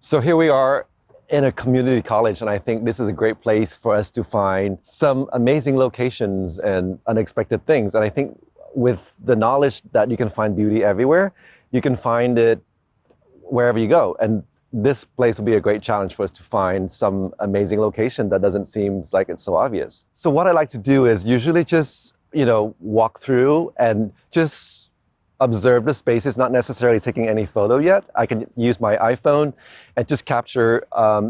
So here we are in a community college, and I think this is a great place for us to find some amazing locations and unexpected things. And I think with the knowledge that you can find beauty everywhere, you can find it wherever you go. And this place will be a great challenge for us to find some amazing location that doesn't seem like it's so obvious. So what I like to do is usually just, walk through and just observe the spaces, not necessarily taking any photo yet. I can use my iPhone and just capture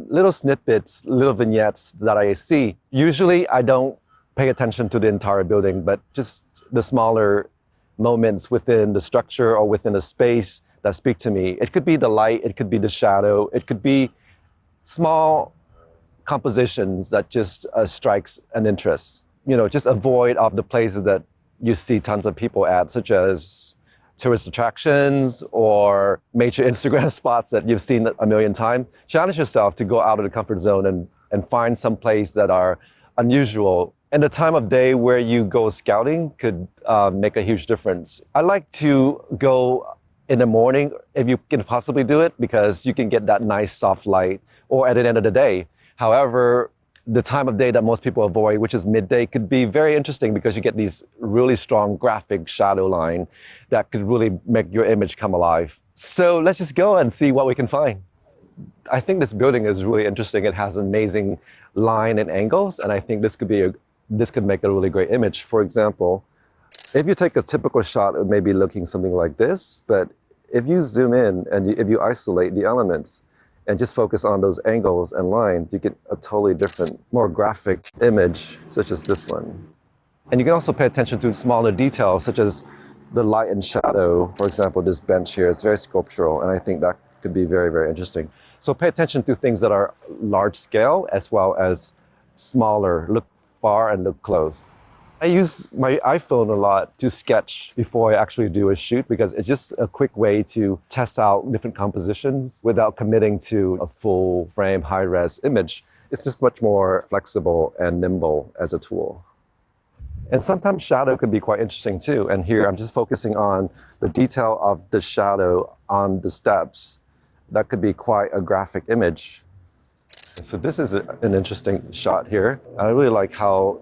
little snippets, little vignettes that I see. Usually I don't pay attention to the entire building, but just the smaller moments within the structure or within the space that speak to me. It could be the light, it could be the shadow, it could be small compositions that just strikes an interest. Just avoid of the places that you see tons of people at, such as tourist attractions or major Instagram spots that you've seen a million times. Challenge yourself to go out of the comfort zone and find some place that are unusual. And the time of day where you go scouting could make a huge difference. I like to go in the morning if you can possibly do it, because you can get that nice soft light, or at the end of the day. However, the time of day that most people avoid, which is midday, could be very interesting because you get these really strong graphic shadow line that could really make your image come alive. So let's just go and see what we can find. I think this building is really interesting. It has amazing line and angles, and I think this could make a really great image. For example, if you take a typical shot, it may be looking something like this, but if you zoom in and if you isolate the elements and just focus on those angles and lines, you get a totally different, more graphic image, such as this one. And you can also pay attention to smaller details, such as the light and shadow. For example, this bench here is very sculptural, and I think that could be very, very interesting. So pay attention to things that are large scale as well as smaller. Look far and look close. I use my iPhone a lot to sketch before I actually do a shoot, because it's just a quick way to test out different compositions without committing to a full frame high-res image. It's just much more flexible and nimble as a tool. And sometimes shadow can be quite interesting too. And here I'm just focusing on the detail of the shadow on the steps. That could be quite a graphic image. So this is an interesting shot here. I really like how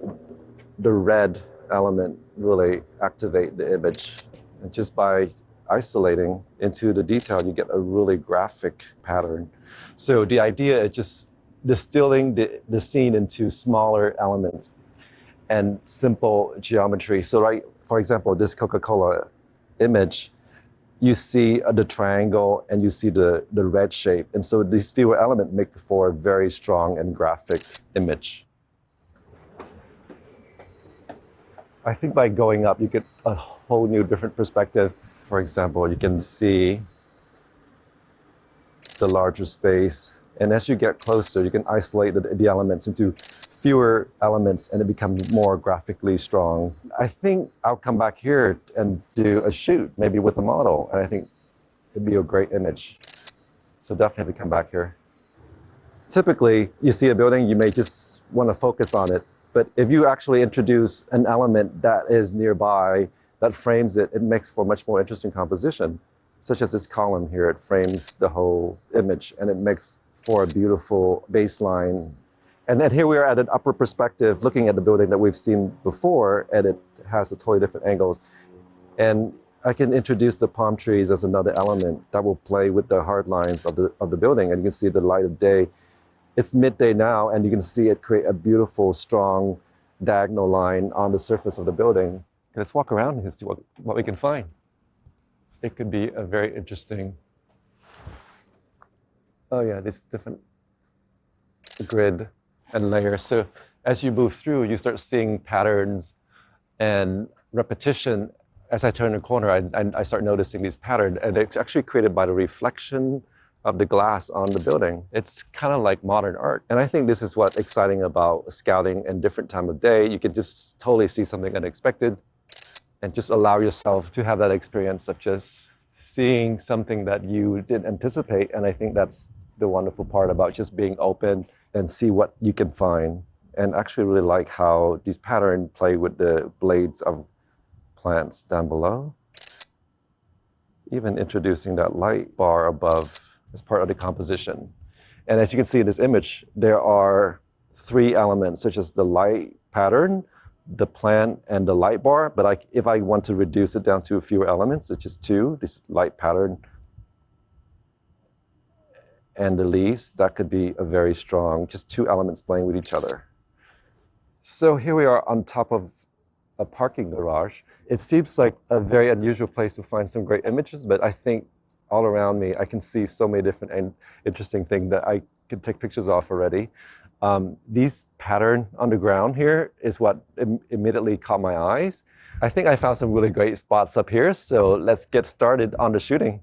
the red element really activate the image. And just by isolating into the detail, you get a really graphic pattern. So the idea is just distilling the scene into smaller elements and simple geometry. So for example, this Coca-Cola image, you see the triangle and you see the red shape. And so these fewer elements make for a very strong and graphic image. I think by going up, you get a whole new different perspective. For example, you can see the larger space. And as you get closer, you can isolate the elements into fewer elements and it becomes more graphically strong. I think I'll come back here and do a shoot, maybe with a model. And I think it'd be a great image. So definitely come back here. Typically, you see a building, you may just want to focus on it. But if you actually introduce an element that is nearby, that frames it, it makes for a much more interesting composition, such as this column here. It frames the whole image and it makes for a beautiful baseline. And then here we are at an upper perspective, looking at the building that we've seen before, and it has a totally different angles. And I can introduce the palm trees as another element that will play with the hard lines of the building, and you can see the light of day. It's midday now, and you can see it create a beautiful, strong diagonal line on the surface of the building. Let's walk around and see what we can find. It could be a very interesting, this different grid and layers. So as you move through, you start seeing patterns and repetition. As I turn the corner, I start noticing these patterns, and it's actually created by the reflection of the glass on the building. It's kind of like modern art. And I think this is what's exciting about scouting in different time of day. You can just totally see something unexpected and just allow yourself to have that experience of just seeing something that you didn't anticipate. And I think that's the wonderful part about just being open and see what you can find. And actually really like how these patterns play with the blades of plants down below. Even introducing that light bar above as part of the composition. And as you can see in this image, there are 3 elements, such as the light pattern, the plant, and the light bar. But if I want to reduce it down to a fewer elements, such as 2, this light pattern and the leaves, that could be a very strong, just 2 elements playing with each other. So here we are on top of a parking garage. It seems like a very unusual place to find some great images, but I think all around me, I can see so many different and interesting things that I could take pictures of already. These pattern on the ground here is what immediately caught my eyes. I think I found some really great spots up here, so let's get started on the shooting.